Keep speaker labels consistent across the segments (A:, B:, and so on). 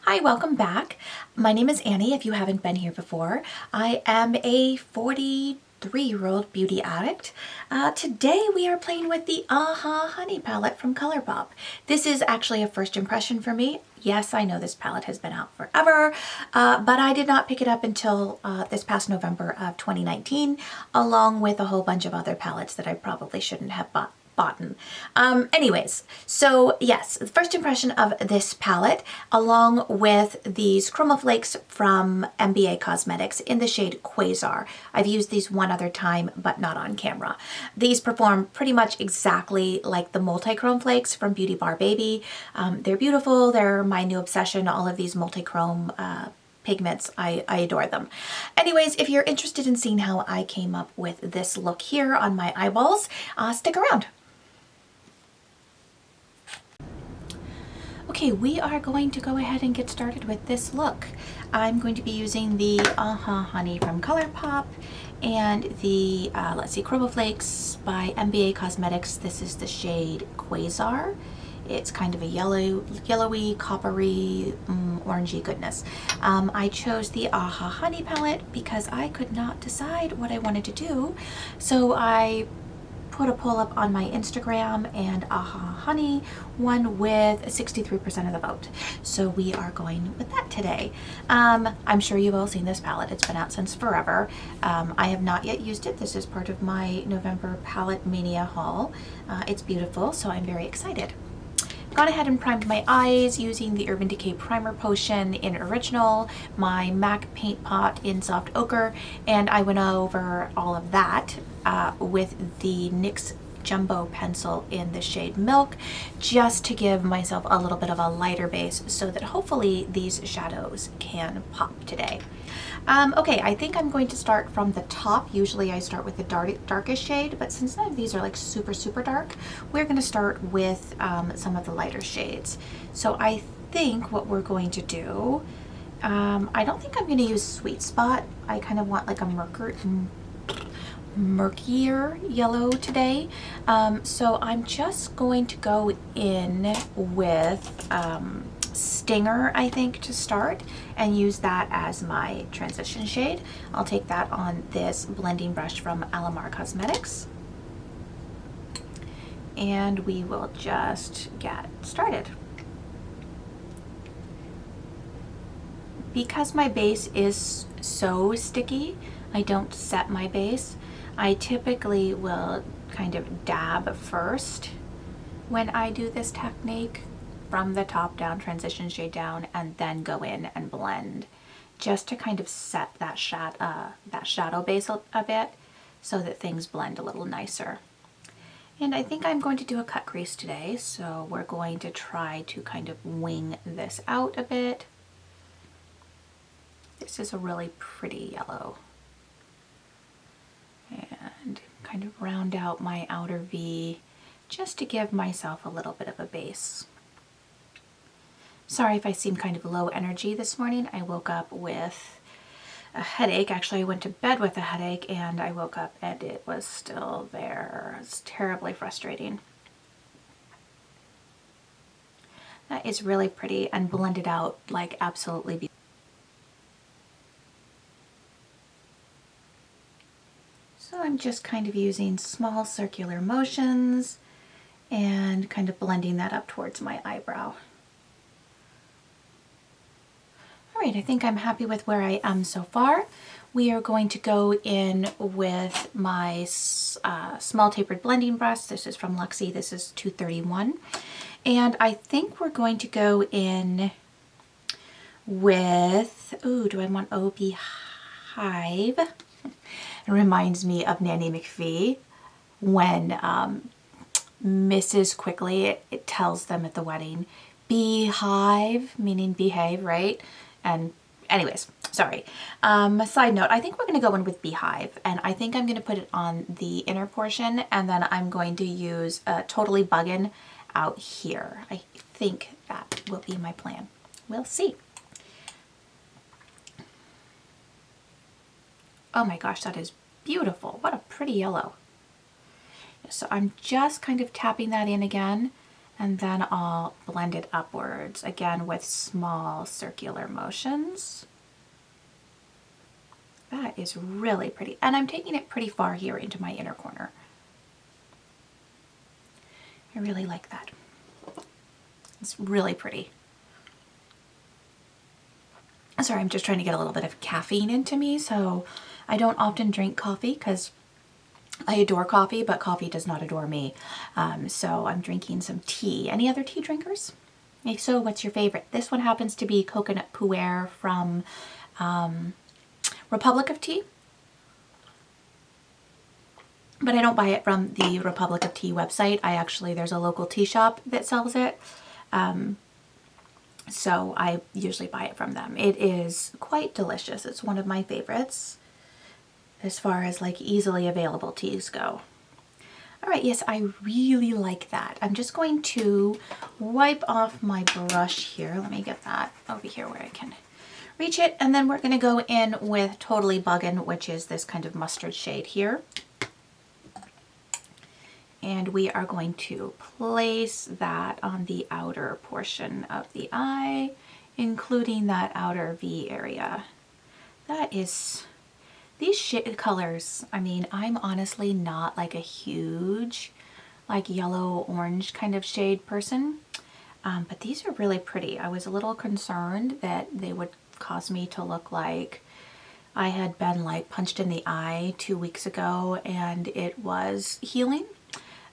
A: Hi, welcome back. My name is Annie, if you haven't been here before. I am a 43-year-old beauty addict. Today we are playing with the Aha Honey palette from Colourpop. This is actually a first impression for me. Yes, I know this palette has been out forever, but I did not pick it up until this past November of 2019, along with a whole bunch of other palettes that I probably shouldn't have bought. Anyways, so yes, the first impression of this palette, along with these chroma flakes from MBACosmetics in the shade Quasar. I've used these one other time, but not on camera. These perform pretty much exactly like the multi-chrome flakes from Beauty Bar Baby. They're beautiful. They're my new obsession. All of these multi-chrome pigments. I adore them. Anyways, if you're interested in seeing how I came up with this look here on my eyeballs, stick around. Okay, we are going to go ahead and get started with this look. I'm going to be using the Aha Honey from Colourpop and the, Chroma Flakes by MBACosmetics. This is the shade Quasar. It's kind of a yellowy, coppery, orangey goodness. I chose the Aha Honey palette because I could not decide what I wanted to do. So I put a poll up on my Instagram, and Aha Honey won with 63% of the vote. So we are going with that today. I'm sure you've all seen this palette. It's been out since forever. I have not yet used it. This is part of my November Palette Mania haul. It's beautiful, so I'm very excited. Gone ahead and primed my eyes using the Urban Decay Primer Potion in Original, my MAC Paint Pot in Soft Ochre, and I went over all of that with the NYX Jumbo Pencil in the shade Milk, just to give myself a little bit of a lighter base so that hopefully these shadows can pop today. Okay, I think I'm going to start from the top. Usually I start with the darkest shade, but since none of these are like super dark, we're going to start with some of the lighter shades. So I think what we're going to do, I don't think I'm going to use Sweet Spot. I kind of want like a murkier yellow today. So I'm just going to go in with Stinger, I think, to start, and use that as my transition shade. I'll take that on this blending brush from MBACosmetics, and we will just get started. Because my base is so sticky, I don't set my base. I typically will kind of dab first when I do this technique, from the top down, transition shade down, and then go in and blend, just to kind of set that shadow base a bit so that things blend a little nicer. And I think I'm going to do a cut crease today, so we're going to try to kind of wing this out a bit. This is a really pretty yellow. And kind of round out my outer V just to give myself a little bit of a base. Sorry if I seem kind of low energy this morning. I woke up with a headache. Actually, I went to bed with a headache and I woke up and it was still there. It's terribly frustrating. That is really pretty and blended out like absolutely beautiful. So I'm just kind of using small circular motions and kind of blending that up towards my eyebrow. All right, I think I'm happy with where I am so far. We are going to go in with my small tapered blending brush. This is from Luxie. This is 231. And I think we're going to go in with, ooh, do I want OB Hive? It reminds me of Nanny McPhee when Mrs. Quickly, it tells them at the wedding, beehive, meaning behave, right? And anyways, sorry. Side note, I think we're going to go in with Beehive, and I think I'm going to put it on the inner portion, and then I'm going to use Totally Buggin' out here. I think that will be my plan. We'll see. Oh my gosh, that is beautiful. What a pretty yellow. So I'm just kind of tapping that in again And then I'll blend it upwards, again with small circular motions. That is really pretty. And I'm taking it pretty far here into my inner corner. I really like that. It's really pretty. Sorry, I'm just trying to get a little bit of caffeine into me. So I don't often drink coffee because I adore coffee, but coffee does not adore me. So I'm drinking some tea. Any other tea drinkers? If so, what's your favorite? This one happens to be coconut pu'er from Republic of Tea. But I don't buy it from the Republic of Tea website. There's a local tea shop that sells it. So I usually buy it from them. It is quite delicious. It's one of my favorites as far as like easily available teas go. All right, yes, I really like that. I'm just going to wipe off my brush here. Let me get that over here where I can reach it. And then we're gonna go in with Totally Buggin', which is this kind of mustard shade here. And we are going to place that on the outer portion of the eye, including that outer V area. That is, these shade colors, I mean, I'm honestly not like a huge like yellow orange kind of shade person, but these are really pretty. I was a little concerned that they would cause me to look like I had been like punched in the eye 2 weeks ago and it was healing.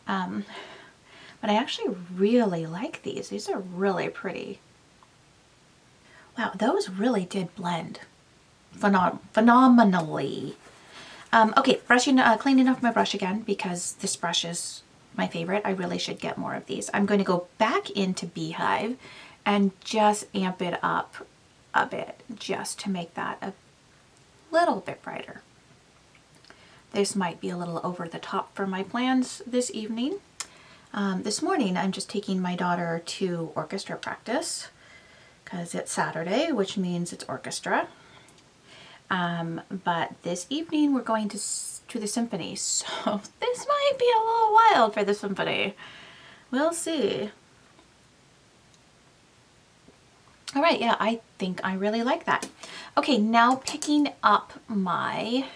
A: But I actually really like these. These are really pretty. Wow, those really did blend phenomenally. Okay, brushing, cleaning off my brush again because this brush is my favorite. I really should get more of these. I'm going to go back into Beehive and just amp it up a bit just to make that a little bit brighter. This might be a little over the top for my plans this evening. This morning I'm just taking my daughter to orchestra practice because it's Saturday, which means it's orchestra. But this evening we're going to the symphony, so this might be a little wild for the symphony. We'll see. All right, yeah, I think I really like that. Okay, now picking up my,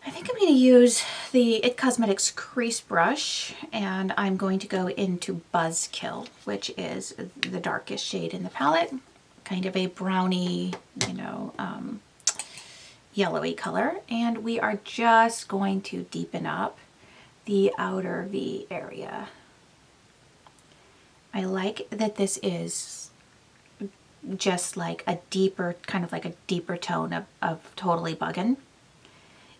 A: I think I'm going to use the MBACosmetics crease brush, and I'm going to go into Buzzkill, which is the darkest shade in the palette, kind of a browny, you know, yellowy color, and we are just going to deepen up the outer V area. I like that this is just like a deeper, kind of like a deeper tone of Totally Buggin'.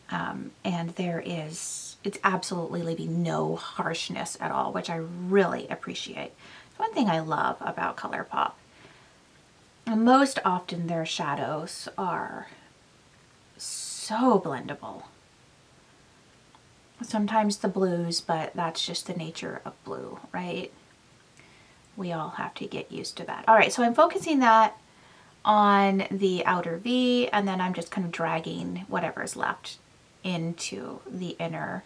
A: And it's absolutely leaving no harshness at all, which I really appreciate. It's one thing I love about ColourPop. Most often their shadows are so blendable. Sometimes the blues, but that's just the nature of blue, right? We all have to get used to that. All right, so I'm focusing that on the outer V, and then I'm just kind of dragging whatever's left into the inner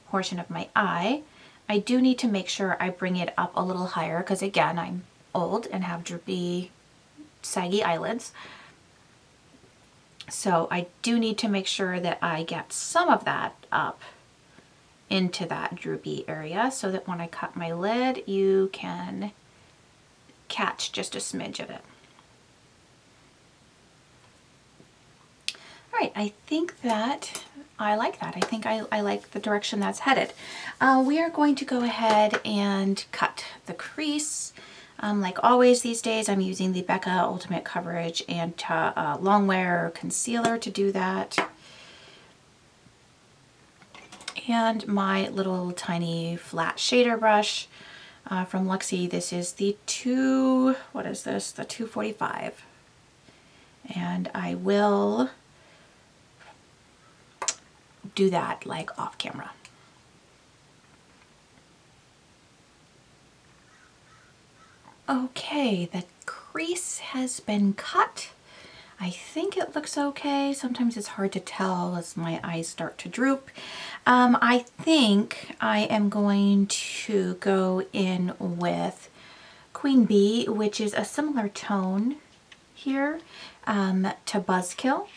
A: portion of my eye. I do need to make sure I bring it up a little higher because again, I'm old and have droopy, saggy eyelids. So I do need to make sure that I get some of that up into that droopy area so that when I cut my lid, you can catch just a smidge of it. All right, I think that I like that. I think I like the direction that's headed. We are going to go ahead and cut the crease. Like always these days, I'm using the Becca Ultimate Coverage and Longwear Concealer to do that. And my little tiny flat shader brush from Luxie. This is the the 245. And I will do that like off camera. Okay, the crease has been cut. I think it looks okay. Sometimes it's hard to tell as my eyes start to droop. I think I am going to go in with Queen Bee, which is a similar tone here to Buzzkill.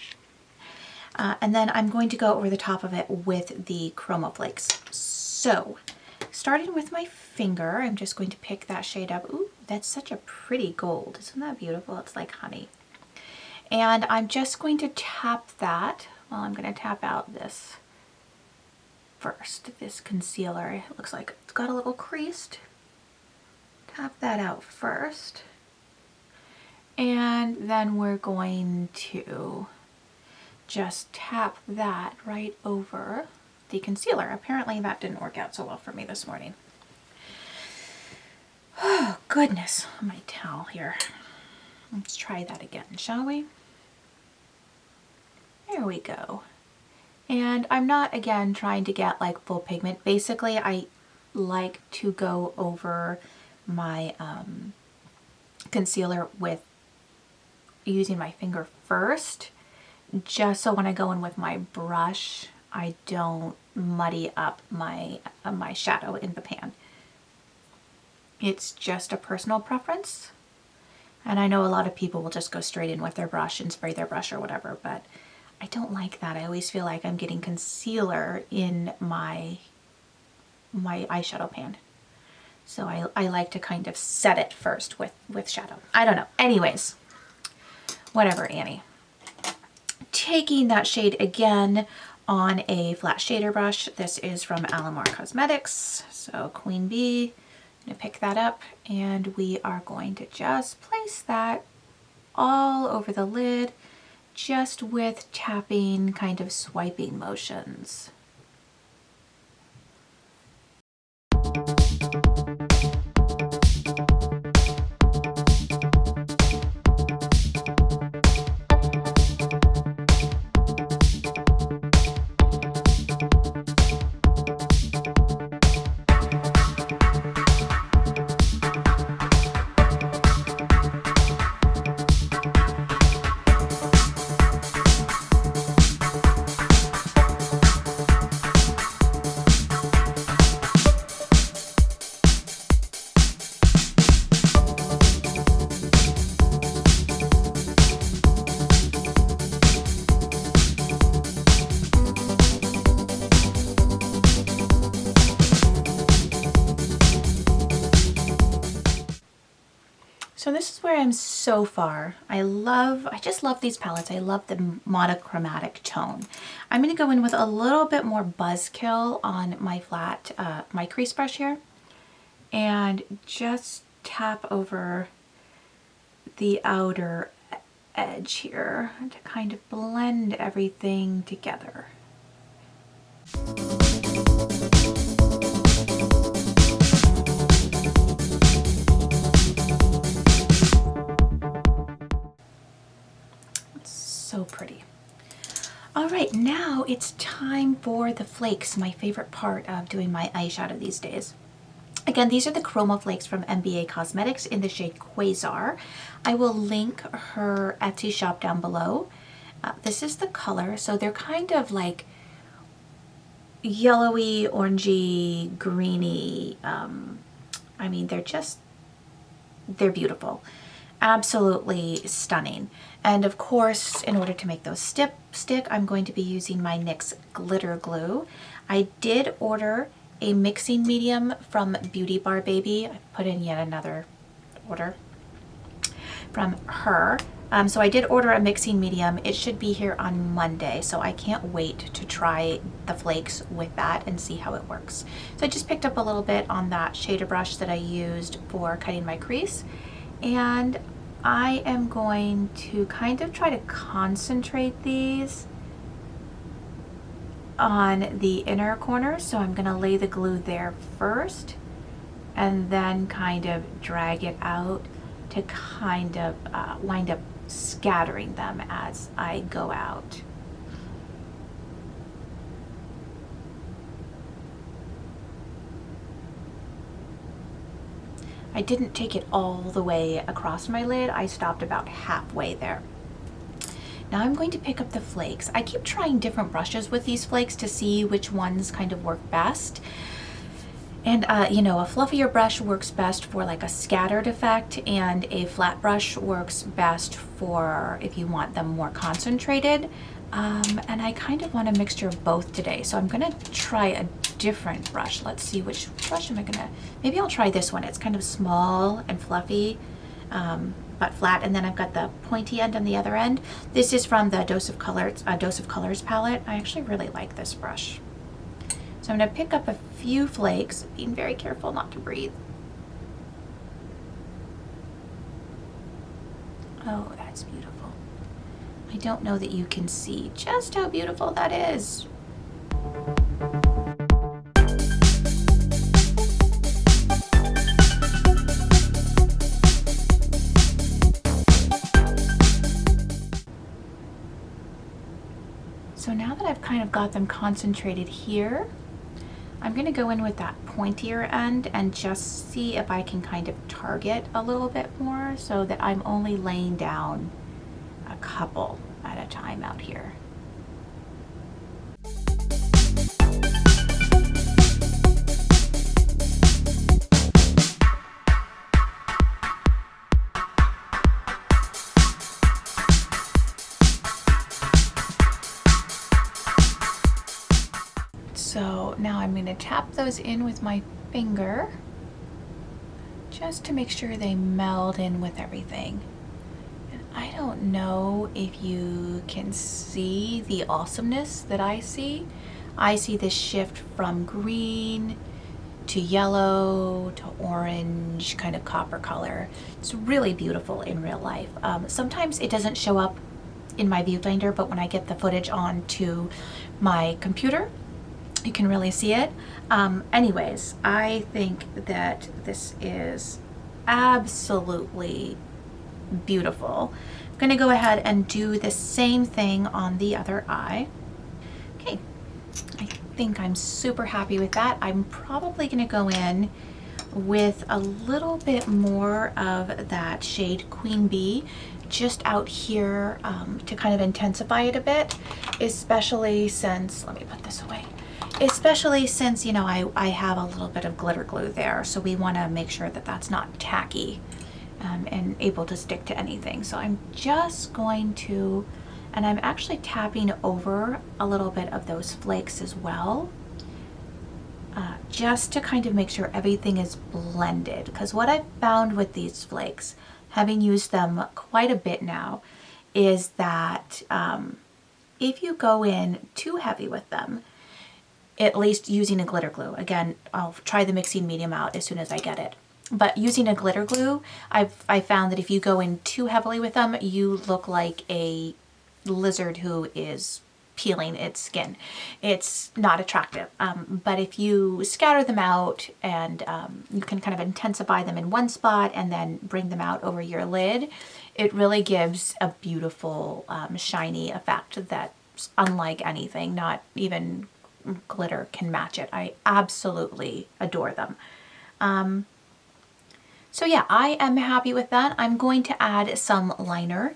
A: And then I'm going to go over the top of it with the Chroma Flakes. So, starting with my finger, I'm just going to pick that shade up. Ooh, that's such a pretty gold. Isn't that beautiful? It's like honey. And I'm just going to tap that. Well, I'm going to tap out this first, this concealer. It looks like it's got a little creased. Tap that out first. And then we're going to just tap that right over the concealer. Apparently that didn't work out so well for me this morning. Oh, goodness. My towel here. Let's try that again, shall we? There we go. And I'm not, again, trying to get like full pigment. Basically, I like to go over my concealer with using my finger first, just so when I go in with my brush, I don't muddy up my shadow in the pan. It's just a personal preference. And I know a lot of people will just go straight in with their brush and spray their brush or whatever, but I don't like that. I always feel like I'm getting concealer in my eyeshadow pan. So I like to kind of set it first with shadow. I don't know. Anyways, whatever, Annie. Taking that shade again on a flat shader brush. This is from MBACosmetics. So Queen Bee. I'm going to pick that up and we are going to just place that all over the lid, just with tapping, kind of swiping motions. So this is where I'm so far. I just love these palettes. I love the monochromatic tone. I'm going to go in with a little bit more Buzzkill on my flat, my crease brush here, and just tap over the outer edge here to kind of blend everything together. So pretty. All right, now it's time for the flakes, my favorite part of doing my eyeshadow these days. Again, these are the Chroma Flakes from MBACosmetics in the shade Quasar. I will link her Etsy shop down below. This is the color, so they're kind of like yellowy, orangey, greeny. I mean, they're beautiful. Absolutely stunning. And of course, in order to make those stick, I'm going to be using my NYX glitter glue. I did order a mixing medium from Beauty Bar Baby. I put in yet another order from her. So I did order a mixing medium. It should be here on Monday, so I can't wait to try the flakes with that and see how it works. So I just picked up a little bit on that shader brush that I used for cutting my crease, and I am going to kind of try to concentrate these on the inner corners. So I'm going to lay the glue there first and then kind of drag it out to kind of wind up scattering them as I go out. I didn't take it all the way across my lid. I stopped about halfway there. Now I'm going to pick up the flakes. I keep trying different brushes with these flakes to see which ones kind of work best. And you know, a fluffier brush works best for like a scattered effect, and a flat brush works best for if you want them more concentrated. And I kind of want a mixture of both today, so I'm gonna try a different brush. Let's see, which brush am I gonna, maybe I'll try this one. It's kind of small and fluffy, but flat, and then I've got the pointy end on the other end. This is from the Dose of Colors palette. I actually really like this brush. So I'm gonna pick up a few flakes, being very careful not to breathe. Oh, that's beautiful. I don't know that you can see just how beautiful that is. So now that I've kind of got them concentrated here, I'm gonna go in with that pointier end and just see if I can kind of target a little bit more so that I'm only laying down a couple at a time out here. So now I'm going to tap those in with my finger just to make sure they meld in with everything. And I don't know if you can see the awesomeness that I see. I see this shift from green to yellow to orange, kind of copper color. It's really beautiful in real life. Sometimes it doesn't show up in my viewfinder, but when I get the footage onto my computer, you can really see it. Anyways, I think that this is absolutely beautiful. I'm gonna go ahead and do the same thing on the other eye. Okay, I think I'm super happy with that. I'm probably gonna go in with a little bit more of that shade Queen Bee just out here to kind of intensify it a bit, especially since, let me put this away. Especially since, you know, I have a little bit of glitter glue there, so we want to make sure that that's not tacky and able to stick to anything. So I'm just going to, and I'm actually tapping over a little bit of those flakes as well, just to kind of make sure everything is blended. Because what I've found with these flakes, having used them quite a bit now, is that if you go in too heavy with them, at least using a glitter glue. Again, I'll try the mixing medium out as soon as I get it. But using a glitter glue, I found that if you go in too heavily with them, you look like a lizard who is peeling its skin. It's not attractive. But if you scatter them out and you can kind of intensify them in one spot and then bring them out over your lid, it really gives a beautiful shiny effect that's unlike anything, not even glitter can match it. I absolutely adore them. So yeah, I am happy with that. I'm going to add some liner.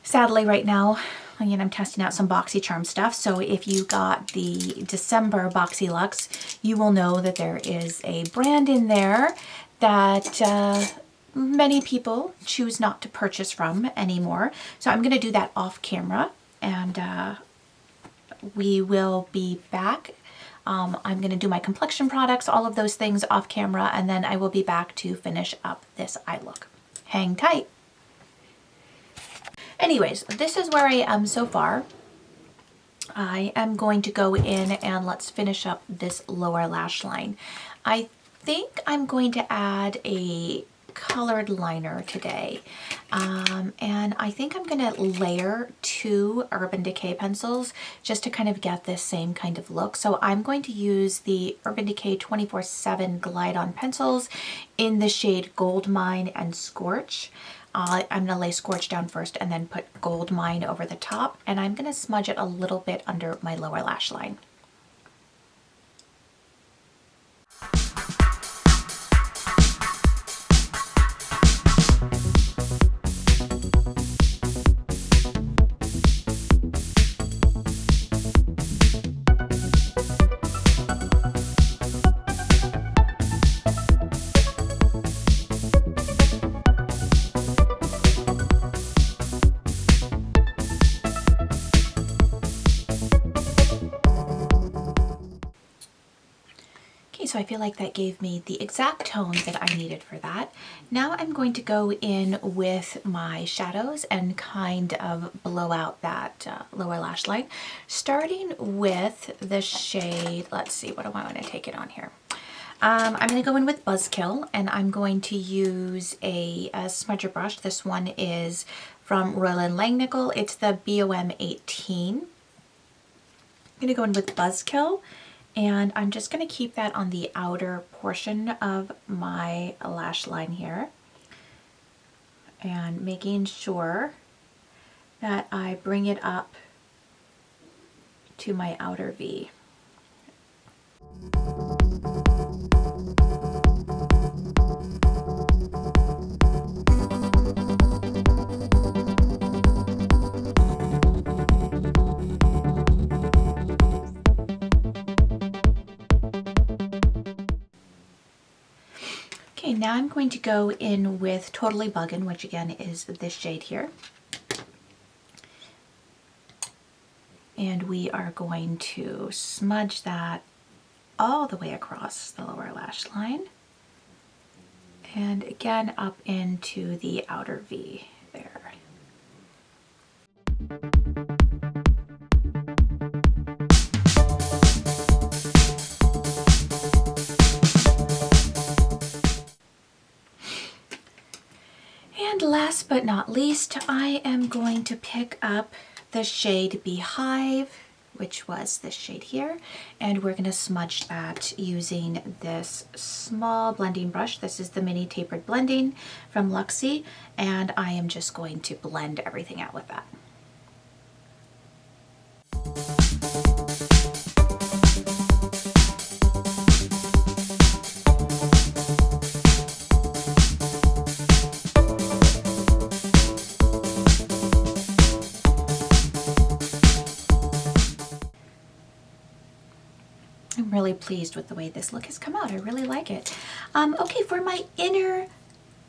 A: Sadly right now, again, I'm testing out some BoxyCharm stuff. So if you got the December Boxy Luxe, you will know that there is a brand in there that many people choose not to purchase from anymore. So I'm going to do that off camera, and we will be back. I'm going to do my complexion products, all of those things off camera, and then I will be back to finish up this eye look. Hang tight. Anyways, this is where I am so far. I am going to go in and let's finish up this lower lash line. I think I'm going to add a colored liner today, and I think I'm gonna layer 2 Urban Decay pencils just to kind of get this same kind of look. So I'm going to use the Urban Decay 24/7 Glide On pencils in the shade Gold Mine and Scorch. I'm gonna lay Scorch down first and then put Gold Mine over the top, and I'm gonna smudge it a little bit under my lower lash line. I feel like that gave me the exact tone that I needed for that. Now I'm going to go in with my shadows and kind of blow out that lower lash line, starting with the shade, let's see, what do I want to take it on here? I'm going to go in with Buzzkill, and I'm going to use a smudger brush. This one is from Royal & Langnickel. It's the BOM 18. I'm going to go in with Buzzkill, and I'm just going to keep that on the outer portion of my lash line here, and making sure that I bring it up to my outer V. Okay, now I'm going to go in with Totally Buggin', which again is this shade here. And we are going to smudge that all the way across the lower lash line. And again up into the outer V there. And last but not least, I am going to pick up the shade Beehive, which was this shade here, and we're going to smudge that using this small blending brush. This is the mini tapered blending from Luxie, and I am just going to blend everything out with that. I'm really pleased with the way this look has come out. I really like it. Okay, for my inner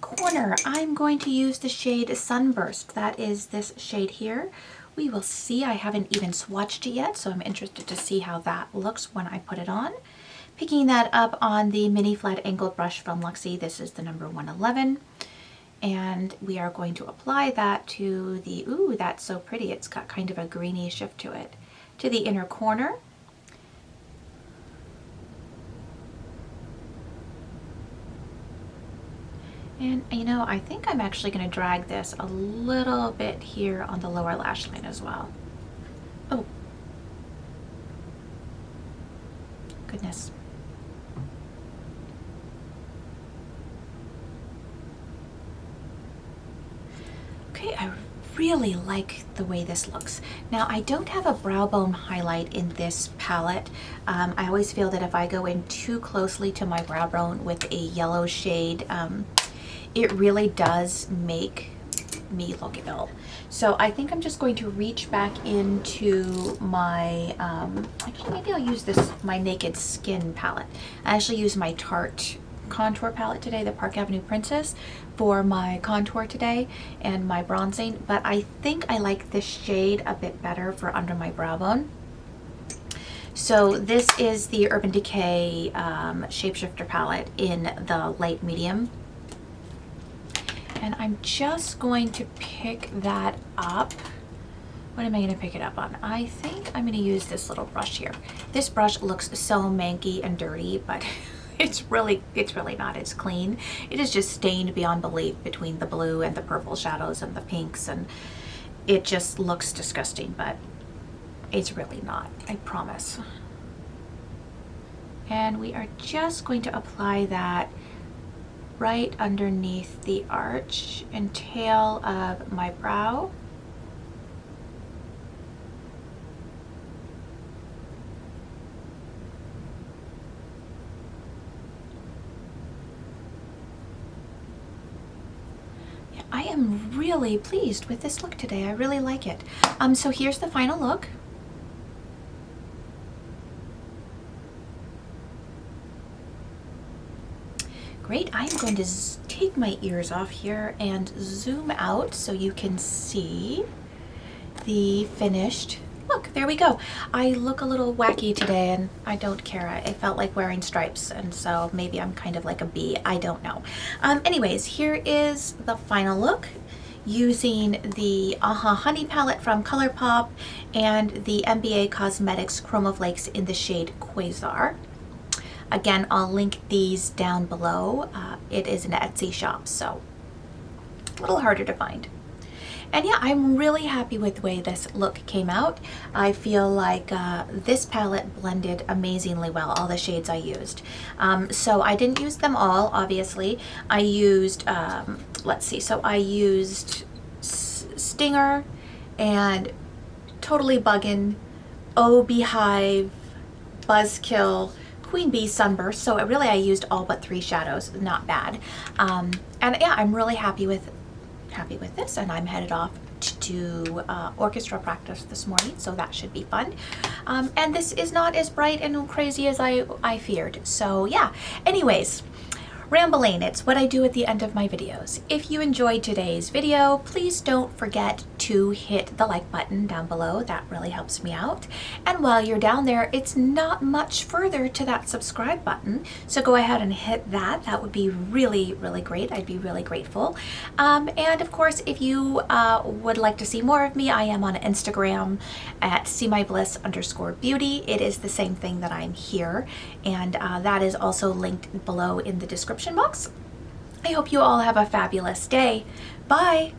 A: corner, I'm going to use the shade Sunburst. That is this shade here. We will see. I haven't even swatched it yet, so I'm interested to see how that looks when I put it on. Picking that up on the mini flat angled brush from Luxie. This is the number 111. And we are going to apply that to the, ooh, that's so pretty. It's got kind of a greeny shift to it. To the inner corner. And you know, I think I'm actually going to drag this a little bit here on the lower lash line as well. Oh, goodness. Okay, I really like the way this looks. Now, I don't have a brow bone highlight in this palette. I always feel that if I go in too closely to my brow bone with a yellow shade, it really does make me look ill. So I think I'm just going to reach back into my, actually maybe I'll use this, my Naked Skin palette. I actually use my Tarte contour palette today, the Park Avenue Princess, for my contour today and my bronzing, but I think I like this shade a bit better for under my brow bone. So this is the Urban Decay Shapeshifter palette in the light medium. And I'm just going to pick that up. What am I going to pick it up on? I think I'm going to use this little brush here. This brush looks so manky and dirty, but it's really not. It's clean. It is just stained beyond belief between the blue and the purple shadows and the pinks, and it just looks disgusting, but it's really not, I promise. And we are just going to apply that right underneath the arch and tail of my brow. Yeah, I am really pleased with this look today. I really like it. So here's the final look. Great, I'm going to take my ears off here and zoom out so you can see the finished look, there we go. I look a little wacky today and I don't care. I felt like wearing stripes, and so maybe I'm kind of like a bee. I don't know. Anyways, here is the final look using the Honey palette from ColourPop and the MBACosmetics Chroma Flakes in the shade Quasar. Again, I'll link these down below. It is an Etsy shop, so a little harder to find. And yeah, I'm really happy with the way this look came out. I feel like this palette blended amazingly well, all the shades I used. So I didn't use them all, obviously. I used, let's see, so I used Stinger and Totally Buggin', Oh Beehive, Buzzkill, Queen Bee, Sunburst. So I used all but 3 shadows, not bad. And yeah, I'm really happy with this, and I'm headed off to orchestra practice this morning, so that should be fun. And this is not as bright and crazy as I feared. So yeah, anyways, rambling, it's what I do at the end of my videos. If you enjoyed today's video, please don't forget to hit the like button down below. That really helps me out. And while you're down there, it's not much further to that subscribe button, so go ahead and hit that. That would be really, really great. I'd be really grateful. And of course, if you would like to see more of me, I am on Instagram at seemybliss_beauty. It is the same thing that I'm here, and that is also linked below in the description box. I hope you all have a fabulous day. Bye!